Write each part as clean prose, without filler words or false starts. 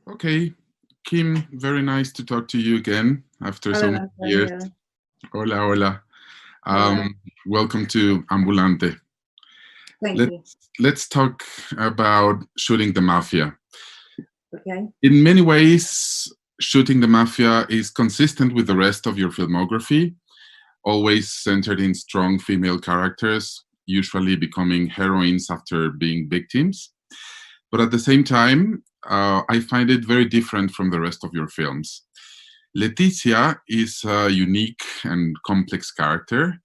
Okay, Kim, very nice to talk to you again after so Hello, many years. Antonio. Hola, hola. Hola. Welcome to Ambulante. Thank you. Let's talk about shooting the mafia. Okay. In many ways, shooting the mafia is consistent with the rest of your filmography, always centered in strong female characters, usually becoming heroines after being victims. But at the same time, I find it very different from the rest of your films. Leticia is a unique and complex character,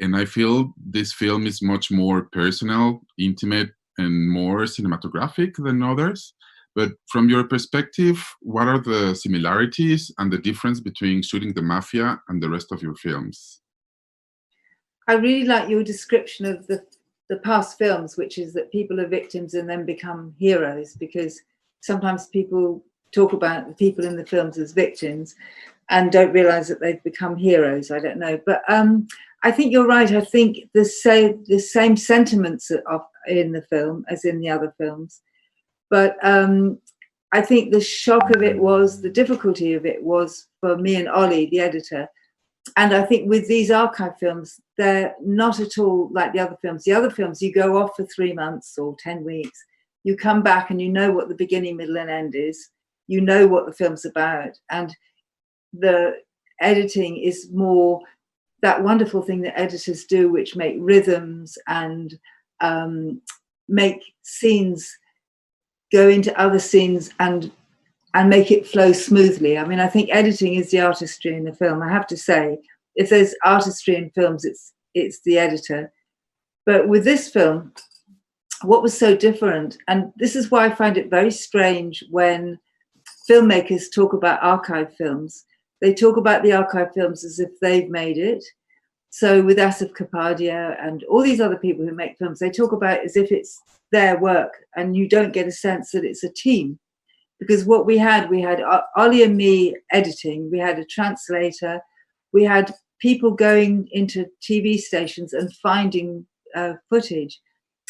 and I feel this film is much more personal, intimate, and more cinematographic than others. But from your perspective, what are the similarities and the difference between shooting the mafia and the rest of your films? I really like your description of the past films, which is that people are victims and then become heroes, because sometimes people talk about the people in the films as victims and don't realize that they've become heroes. I don't know. But I think you're right. I think the same sentiments are in the film as in the other films. But I think the shock of it was, the difficulty of it was for me and Ollie, the editor. And I think with these archive films, they're not at all like the other films. The other films, you go off for 3 months or 10 weeks. You come back and you know what the beginning, middle, and end is. You know what the film's about. And the editing is more that wonderful thing that editors do, which make rhythms and make scenes go into other scenes and make it flow smoothly. I mean, I think editing is the artistry in the film. I have to say, if there's artistry in films, it's the editor. But with this film, what was so different, and this is why I find it very strange when filmmakers talk about archive films, they talk about the archive films as if they've made it. So with Asif Kapadia and all these other people who make films, they talk about it as if it's their work, and you don't get a sense that it's a team. Because what we had Ollie and me editing, we had a translator, we had people going into TV stations and finding footage.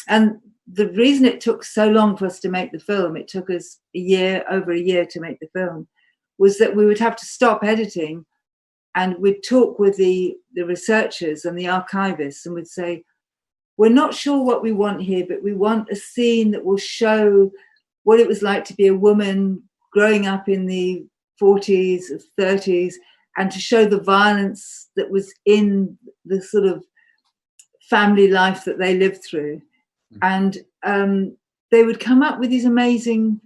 And the reason it took so long for us to make the film, it took us over a year to make the film, was that we would have to stop editing and we'd talk with the researchers and the archivists and we'd say, we're not sure what we want here, but we want a scene that will show what it was like to be a woman growing up in the 40s, 30s, and to show the violence that was in the sort of family life that they lived through. And they would come up with these amazing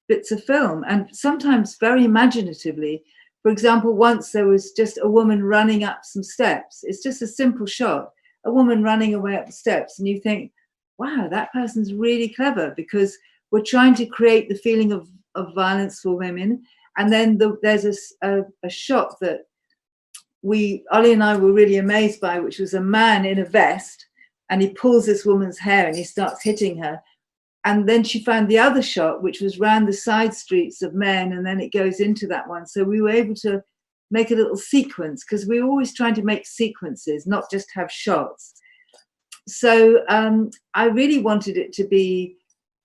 bits of film, and sometimes very imaginatively. For example, once there was just a woman running up some steps. It's just a simple shot, a woman running away up the steps, and you think, wow, that person's really clever, because we're trying to create the feeling of violence for women. And then there's a shot that Ollie and I were really amazed by, which was a man in a vest, and he pulls this woman's hair and he starts hitting her. And then she found the other shot, which was round the side streets of men, and then it goes into that one. So we were able to make a little sequence, because we were always trying to make sequences, not just have shots. So I really wanted it to be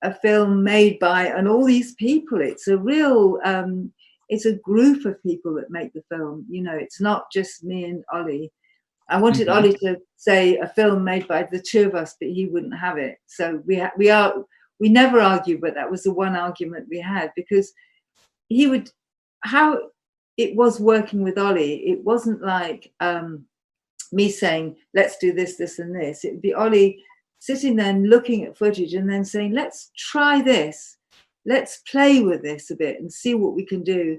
a film made by, and all these people, it's a real, it's a group of people that make the film. You know, it's not just me and Ollie. I wanted Ollie to say a film made by the two of us, but he wouldn't have it. So we never argue, but that was the one argument we had, because how it was working with Ollie, it wasn't like me saying, let's do this, this, and this. It would be Ollie sitting there and looking at footage and then saying, let's try this. Let's play with this a bit and see what we can do.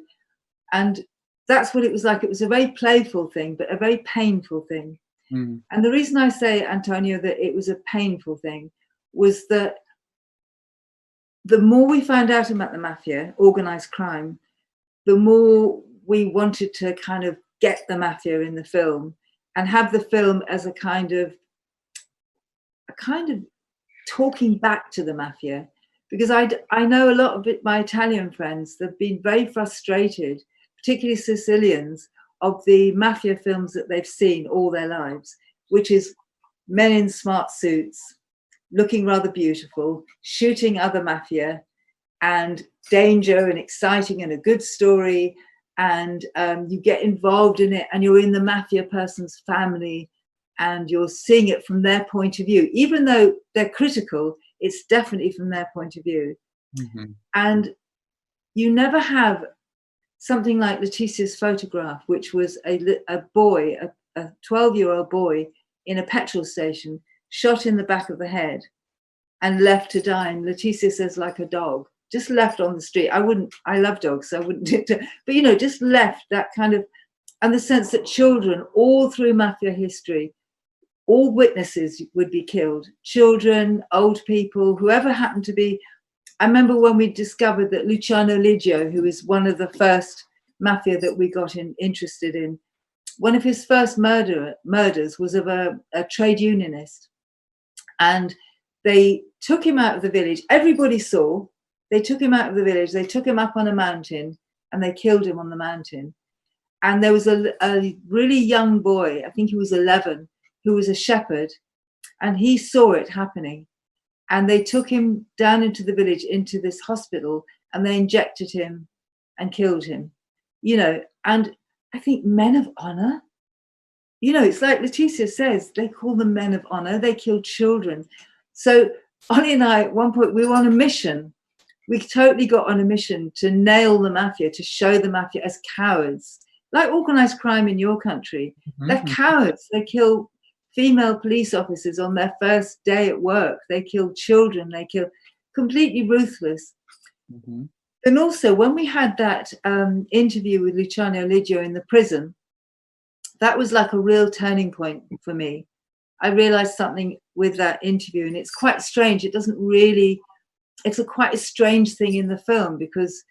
And that's what it was like. It was a very playful thing, but a very painful thing. Mm. And the reason I say, Antonio, that it was a painful thing was that the more we found out about the mafia, organized crime, the more we wanted to kind of get the mafia in the film and have the film as a kind of talking back to the mafia. Because I know a lot of my Italian friends, they've been very frustrated, particularly Sicilians, of the mafia films that they've seen all their lives, which is men in smart suits, looking rather beautiful, shooting other mafia, and danger and exciting and a good story, and you get involved in it and you're in the mafia person's family and you're seeing it from their point of view. Even though they're critical, it's definitely from their point of view. Mm-hmm. And you never have something like Letitia's photograph, which was a boy, a 12-year-old boy in a petrol station, shot in the back of the head and left to die. And Letitia says, like a dog, just left on the street. I love dogs, so I wouldn't do it. But, you know, just left, that kind of, and the sense that children all through mafia history, all witnesses would be killed. Children, old people, whoever happened to be. I remember when we discovered that Luciano Liggio, who was one of the first mafia that we got interested in, one of his first murders was of a trade unionist. And they took him out of the village. Everybody saw. They took him out of the village. They took him up on a mountain and they killed him on the mountain. And there was a really young boy, I think he was 11, who was a shepherd, and he saw it happening. And they took him down into the village, into this hospital, and they injected him and killed him. You know, and I think men of honor, you know, it's like Letitia says, they call them men of honor. They kill children. So Ollie and I, at one point, we were on a mission. We totally got on a mission to nail the mafia, to show the mafia as cowards, like organized crime in your country. Mm-hmm. They're cowards. They kill female police officers on their first day at work. They kill children. They kill, completely ruthless. Mm-hmm. And also, when we had that interview with Luciano Liggio in the prison, that was like a real turning point for me. I realized something with that interview, and it's quite strange. It doesn't really, it's quite a strange thing in the film, because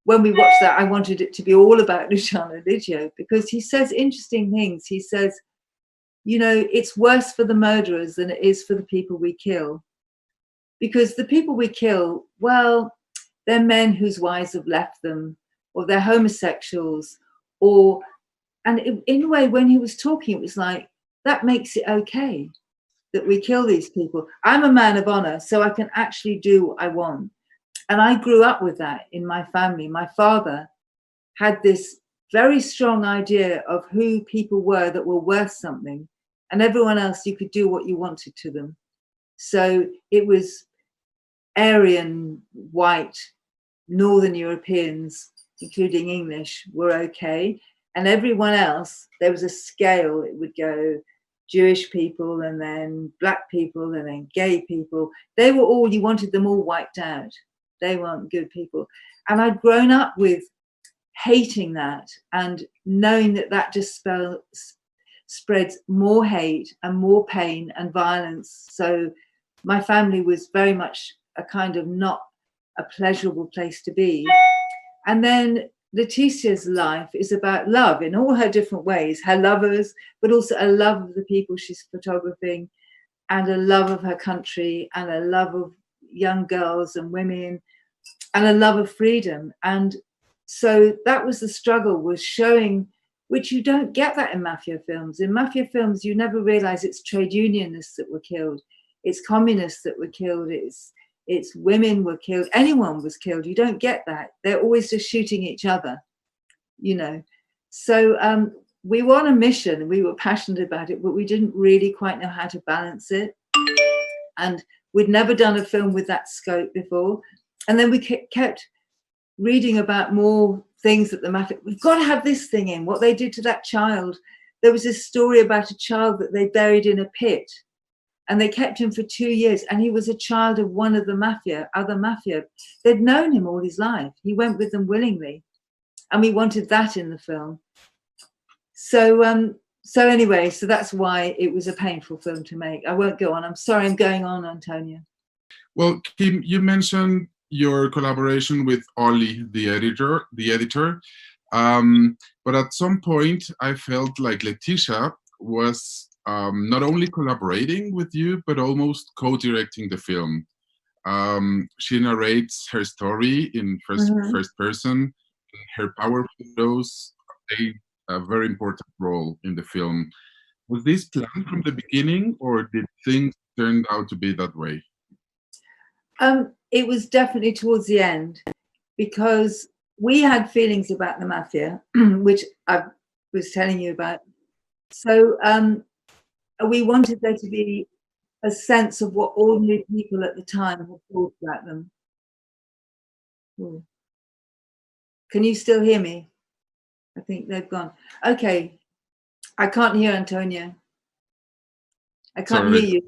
when we watched that, I wanted it to be all about Luciano Liggio, because he says interesting things. He says, you know, it's worse for the murderers than it is for the people we kill. Because the people we kill, well, they're men whose wives have left them, or they're homosexuals, or, and in a way, when he was talking, it was like, that makes it okay that we kill these people. I'm a man of honor, so I can actually do what I want. And I grew up with that in my family. My father had this very strong idea of who people were that were worth something, and everyone else, you could do what you wanted to them. So it was Aryan, white, Northern Europeans, including English, were okay. And everyone else, there was a scale. It would go Jewish people, and then black people, and then gay people. They were all, you wanted them all wiped out. They weren't good people. And I'd grown up with hating that and knowing that that just spreads more hate and more pain and violence. So my family was very much a kind of not a pleasurable place to be. And then Letitia's life is about love in all her different ways, her lovers, but also a love of the people she's photographing, and a love of her country, and a love of young girls and women, and a love of freedom. And so that was the struggle, was showing, which you don't get that in mafia films. In mafia films, you never realize it's trade unionists that were killed. It's communists that were killed. It's women were killed. Anyone was killed. You don't get that. They're always just shooting each other, you know. So we were on a mission. We were passionate about it, but we didn't really quite know how to balance it. And we'd never done a film with that scope before. And then we kept reading about more things that the mafia, we've got to have this thing in, what they did to that child. There was this story about a child that they buried in a pit, and they kept him for 2 years, and he was a child of one of the other mafia. They'd known him all his life. He went with them willingly, and we wanted that in the film. So anyway, so that's why it was a painful film to make. I won't go on. I'm sorry, I'm going on, Antonia. Well, Kim, you mentioned your collaboration with Ollie, the editor. But at some point, I felt like Letitia was not only collaborating with you, but almost co-directing the film. She narrates her story in first person. Her power photos play a very important role in the film. Was this planned from the beginning, or did things turn out to be that way? it was definitely towards the end, because we had feelings about the mafia, which I was telling you about. So we wanted there to be a sense of what ordinary people at the time had thought about them. Ooh. Can you still hear me? I think they've gone. Okay. I can't hear Antonio. I can't Sorry. hear you.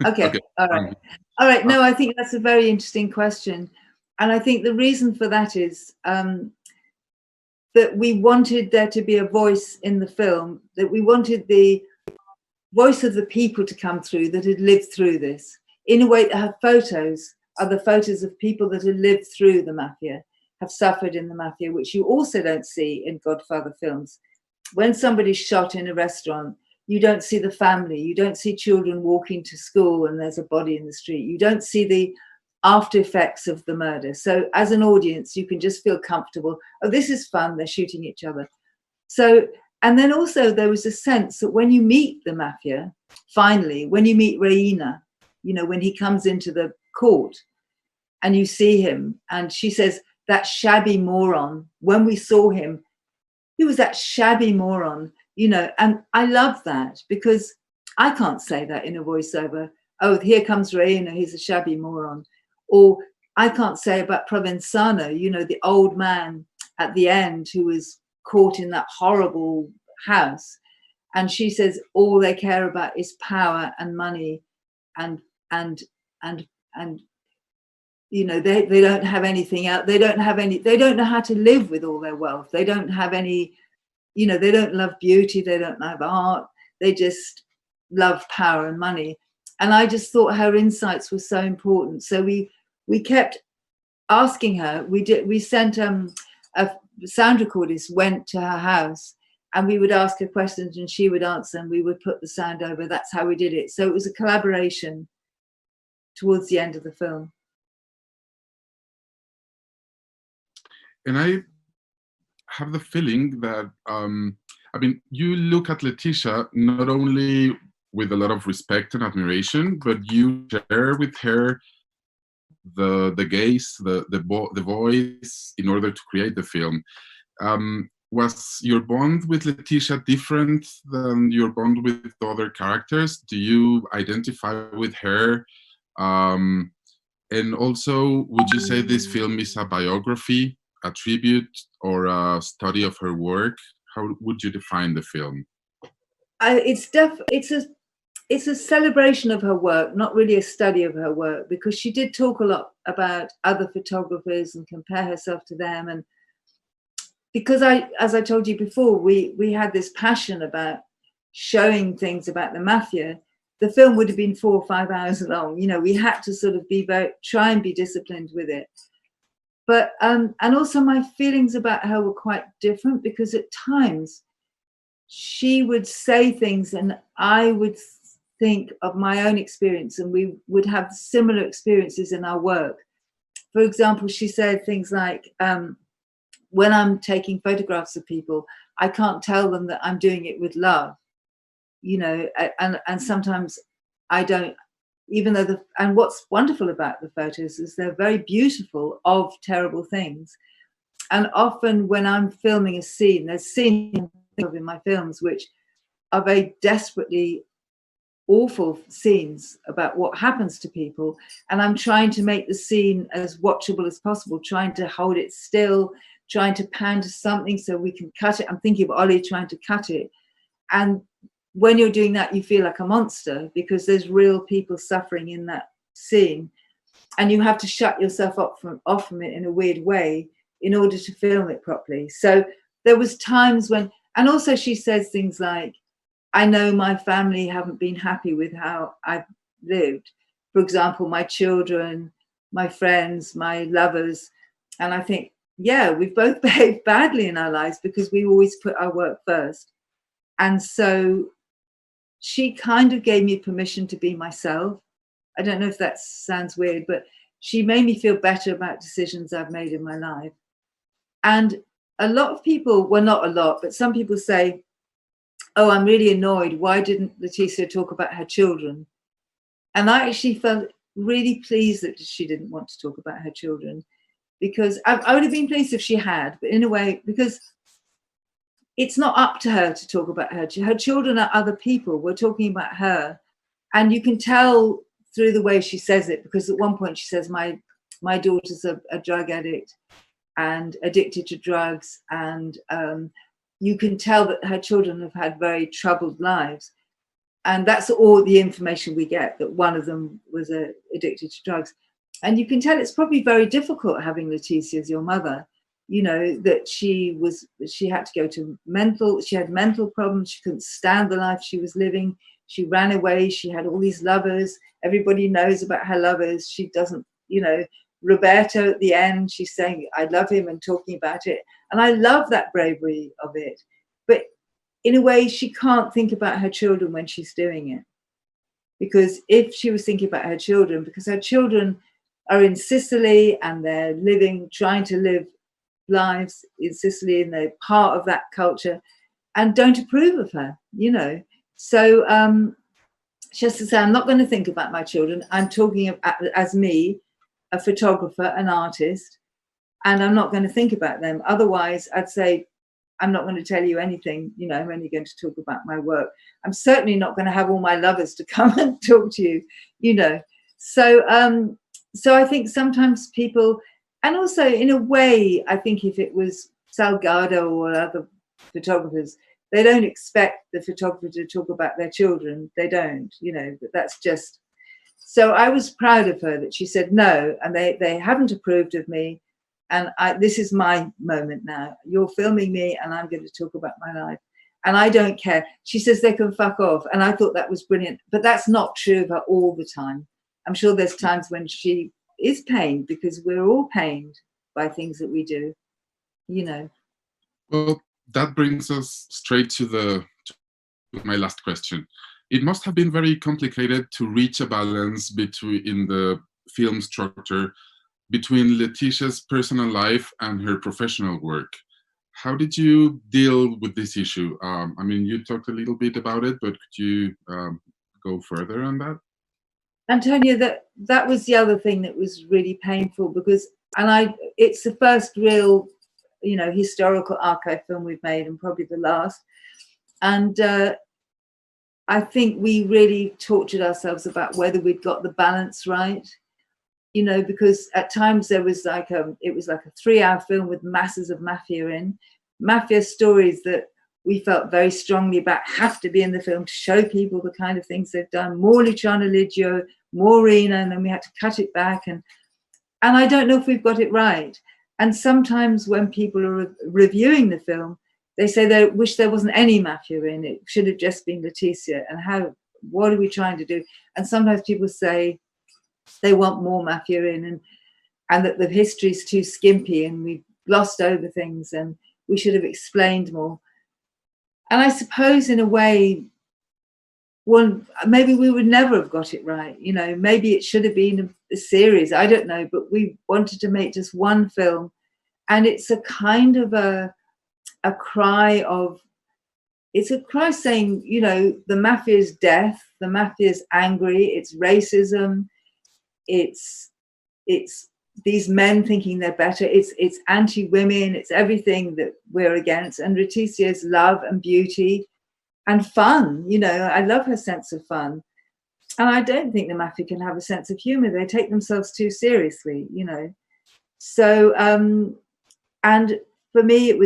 Okay. Okay. All right. All right. No, I think that's a very interesting question. And I think the reason for that is that we wanted there to be a voice in the film, that we wanted the voice of the people to come through that had lived through this. In a way, that her photos are the photos of people that had lived through the mafia, have suffered in the mafia, which you also don't see in Godfather films. When somebody's shot in a restaurant, you don't see the family, you don't see children walking to school and there's a body in the street. You don't see the after effects of the murder. So as an audience, you can just feel comfortable. Oh, this is fun, they're shooting each other. So, and then also there was a sense that when you meet the mafia, finally, when you meet Reina, you know, when he comes into the court and you see him and she says, that shabby moron, when we saw him, he was that shabby moron, you know, and I love that because I can't say that in a voiceover. Oh, here comes Reina, he's a shabby moron. Or I can't say about Provenzano, you know, the old man at the end who was caught in that horrible house. And she says, all they care about is power and money and you know, they don't have anything else. They don't know how to live with all their wealth. They don't have any, you know, they don't love beauty. They don't love art. They just love power and money. And I just thought her insights were so important. So we kept asking her. We sent a sound recordist went to her house and we would ask her questions and she would answer and we would put the sound over. That's how we did it. So it was a collaboration towards the end of the film. And I have the feeling that, I mean, you look at Leticia not only with a lot of respect and admiration, but you share with her the gaze, the voice in order to create the film. Was your bond with Leticia different than your bond with the other characters? Do you identify with her? And also, would you say this film is a biography, a tribute, or a study of her work? How would you define the film? It's a celebration of her work, not really a study of her work, because she did talk a lot about other photographers and compare herself to them. And because as I told you before, we had this passion about showing things about the mafia. The film would have been 4 or 5 hours long. You know, we had to sort of try and be disciplined with it. But, and also my feelings about her were quite different because at times she would say things and I would think of my own experience and we would have similar experiences in our work. For example, she said things like, when I'm taking photographs of people, I can't tell them that I'm doing it with love. You know, and sometimes I don't, even though and what's wonderful about the photos is they're very beautiful of terrible things. And often when I'm filming a scene, there's scenes in my films which are very desperately awful scenes about what happens to people. And I'm trying to make the scene as watchable as possible, trying to hold it still, trying to pan to something so we can cut it. I'm thinking of Ollie trying to cut it. And when you're doing that, you feel like a monster because there's real people suffering in that scene. And you have to shut yourself off from it in a weird way in order to film it properly. So there was times when, and also she says things like, I know my family haven't been happy with how I've lived. For example, my children, my friends, my lovers. And I think, yeah, we've both behaved badly in our lives because we always put our work first. And so she kind of gave me permission to be myself. I don't know if that sounds weird, but she made me feel better about decisions I've made in my life. And a lot of people, well, not a lot, but some people say, oh, I'm really annoyed. Why didn't Leticia talk about her children? And I actually felt really pleased that she didn't want to talk about her children, because I would have been pleased if she had, but in a way, because it's not up to her to talk about her children are other people. We're talking about her, and you can tell through the way she says it, because at one point she says, my daughter's a drug addict and addicted to drugs, and you can tell that her children have had very troubled lives. And that's all the information we get, that one of them was addicted to drugs. And you can tell it's probably very difficult having Leticia as your mother, you know, that she had to go to she had mental problems. She couldn't stand the life she was living. She ran away. She had all these lovers. Everybody knows about her lovers. She doesn't, you know, Roberto at the end, she's saying, I love him, and talking about it. And I love that bravery of it. But in a way, she can't think about her children when she's doing it. Because if she was thinking about her children, because her children are in Sicily and they're trying to live lives in Sicily, and they're part of that culture and don't approve of her, you know. So she has to say, I'm not going to think about my children. I'm talking as me, a photographer, an artist, and I'm not going to think about them. Otherwise, I'd say, I'm not going to tell you anything, you know, I'm only going to talk about my work. I'm certainly not going to have all my lovers to come and talk to you, you know. So so I think sometimes people, and also in a way, I think if it was Salgado or other photographers, they don't expect the photographer to talk about their children. They don't, you know, but that's just, so I was proud of her that she said no, and they haven't approved of me. And this is my moment now. You're filming me and I'm going to talk about my life. And I don't care. She says they can fuck off. And I thought that was brilliant. But that's not true of her all the time. I'm sure there's times when she is pained, because we're all pained by things that we do, you know. Well, that brings us straight to my last question. It must have been very complicated to reach a balance in the film structure between Leticia's personal life and her professional work. How did you deal with this issue? I mean, you talked a little bit about it, but could you go further on that? Antonio, that was the other thing that was really painful, because, it's the first real, you know, historical archive film we've made, and probably the last. And I think we really tortured ourselves about whether we'd got the balance right. You know, because at times there was like it was like a 3-hour film with masses of mafia stories that we felt very strongly about have to be in the film to show people the kind of things they've done. More Luciano Liggio, more Rina, and then we had to cut it back. And I don't know if we've got it right. And sometimes when people are reviewing the film, they say they wish there wasn't any mafia in it. It should have just been Leticia. And what are we trying to do? And sometimes people say they want more mafia in, and that the history is too skimpy and we've glossed over things and we should have explained more. And I suppose in a way, maybe we would never have got it right. You know, maybe it should have been a series. I don't know, but we wanted to make just one film, and it's a kind of a cry of, it's a cry saying, you know, the mafia's death, the mafia's angry, it's racism, it's these men thinking they're better, it's anti-women, it's everything that we're against. And Leticia's love and beauty and fun, you know, I love her sense of fun. And I don't think the mafia can have a sense of humor. They take themselves too seriously, you know. So and for me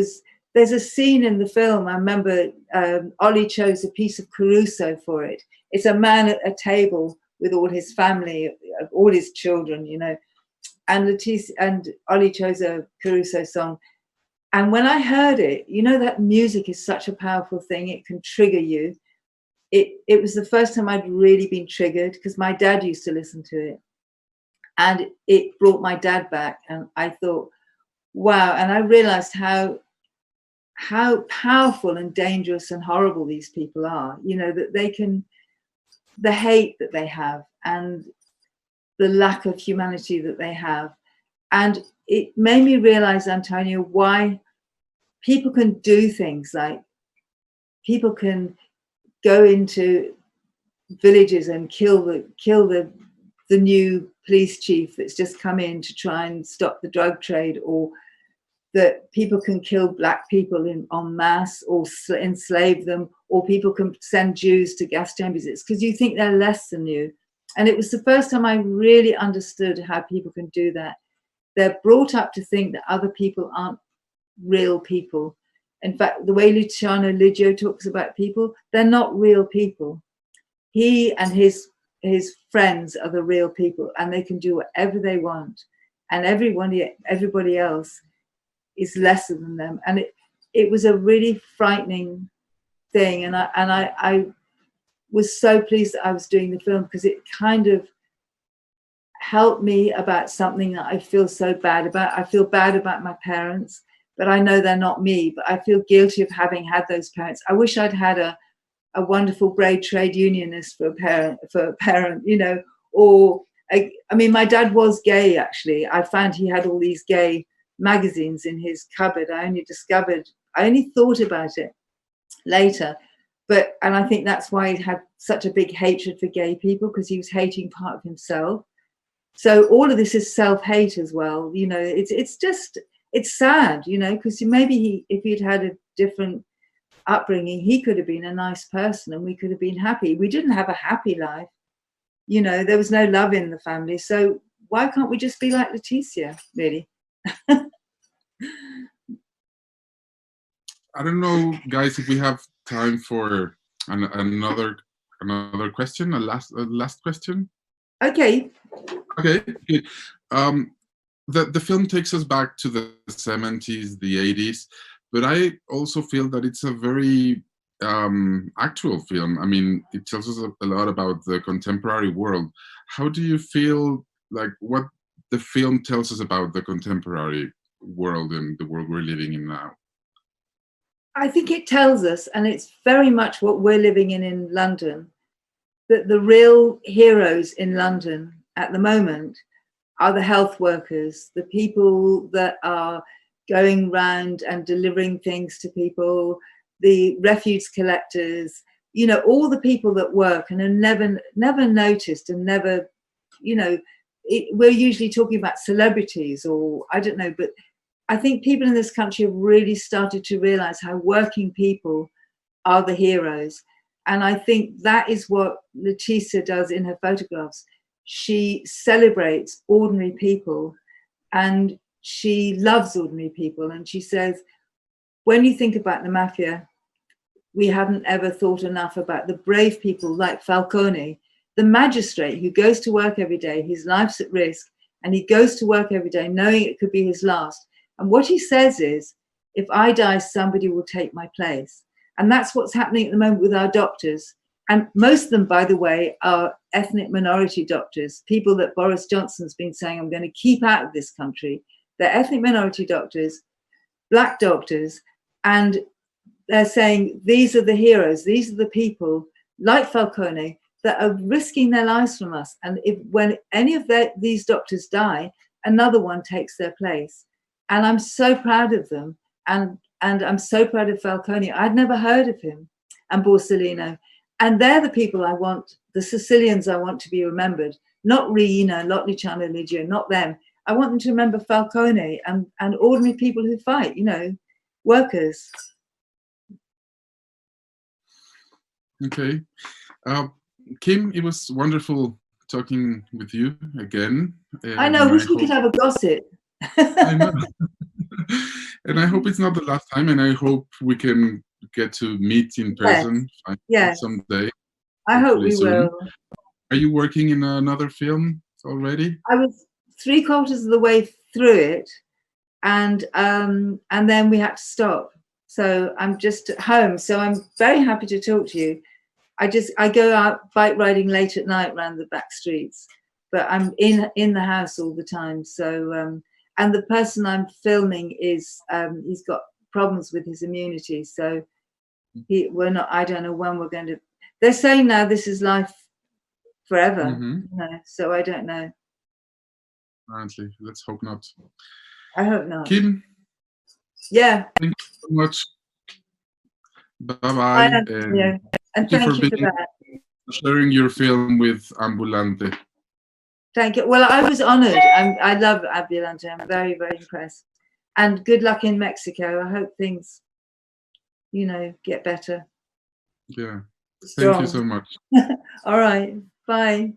there's a scene in the film, I remember Ollie chose a piece of Caruso for it. It's a man at a table with all his family, all his children, you know, and Ollie chose a Caruso song. And when I heard it, you know, that music is such a powerful thing. It can trigger you. It was the first time I'd really been triggered, because my dad used to listen to it. And it brought my dad back. And I thought, wow. And I realized how powerful and dangerous and horrible these people are, you know, that they can, the hate that they have and the lack of humanity that they have. And it made me realize, Antonio, why people can do things like people can go into villages and kill the the new police chief that's just come in to try and stop the drug trade, or that people can kill black people en masse or enslave them, or people can send Jews to gas chambers. It's because you think they're less than you. And it was the first time I really understood how people can do that. They're brought up to think that other people aren't real people. In fact, the way Luciano Liggio talks about people, they're not real people. He and his friends are the real people, and they can do whatever they want. And everybody else is lesser than them. And it was a really frightening thing. And I was so pleased that I was doing the film, because it kind of helped me about something that I feel so bad about. I feel bad about my parents, but I know they're not me, but I feel guilty of having had those parents. I wish I'd had a wonderful brave trade unionist for a parent, you know, or I mean, my dad was gay, actually. I found he had all these gay magazines in his cupboard. I only thought about it later. And I think that's why he had such a big hatred for gay people, because he was hating part of himself. So all of this is self-hate as well. You know, it's sad, you know, because maybe if he'd had a different upbringing, he could have been a nice person and we could have been happy. We didn't have a happy life. You know, there was no love in the family. So why can't we just be like Leticia, really? I don't know, guys, if we have time for another question, a last question. Okay. Okay. Good. The film takes us back to the 70s, the 80s, but I also feel that it's a very actual film. I mean, it tells us a lot about the contemporary world. How do you feel like what the film tells us about the contemporary world and the world we're living in now? I think it tells us, and it's very much what we're living in London, that the real heroes in London at the moment are the health workers, the people that are going round and delivering things to people, the refuse collectors, you know, all the people that work and are never noticed and never, you know, we're usually talking about celebrities or I don't know, but I think people in this country have really started to realize how working people are the heroes. And I think that is what Leticia does in her photographs. She celebrates ordinary people and she loves ordinary people. And she says, when you think about the mafia, we haven't ever thought enough about the brave people like Falcone, the magistrate who goes to work every day, his life's at risk, and he goes to work every day knowing it could be his last. And what he says is, if I die, somebody will take my place. And that's what's happening at the moment with our doctors. And most of them, by the way, are ethnic minority doctors, people that Boris Johnson's been saying, I'm going to keep out of this country. They're ethnic minority doctors, black doctors, and they're saying, these are the heroes, these are the people like Falcone that are risking their lives from us. And when any of these doctors die, another one takes their place. And I'm so proud of them. And I'm so proud of Falcone. I'd never heard of him, and Borsellino. And they're the people I want, the Sicilians I want to be remembered, not Rina, not Luciano Liggio, not them. I want them to remember Falcone and ordinary people who fight, you know, workers. Okay. Kim, it was wonderful talking with you again. I know, wish we could have a gossip. I know. And I hope it's not the last time, and I hope we can get to meet in person someday. I hope we will. Are you working in another film already? I was 3/4 of the way through it, and then we had to stop. So I'm just at home. So I'm very happy to talk to you. I go out bike riding late at night around the back streets, but I'm in the house all the time. So and the person I'm filming is he's got problems with his immunity, so I don't know when we're going to. They're saying now this is life forever, you know, so I don't know. Apparently, let's hope not. I hope not. Kim, yeah, thank you so much. Bye-bye. And thank you for that. Sharing your film with Ambulante. Thank you. Well, I was honored. I love Ambulante. I'm very, very impressed. And good luck in Mexico. I hope things, you know, get better. Yeah. Strong. Thank you so much. All right. Bye.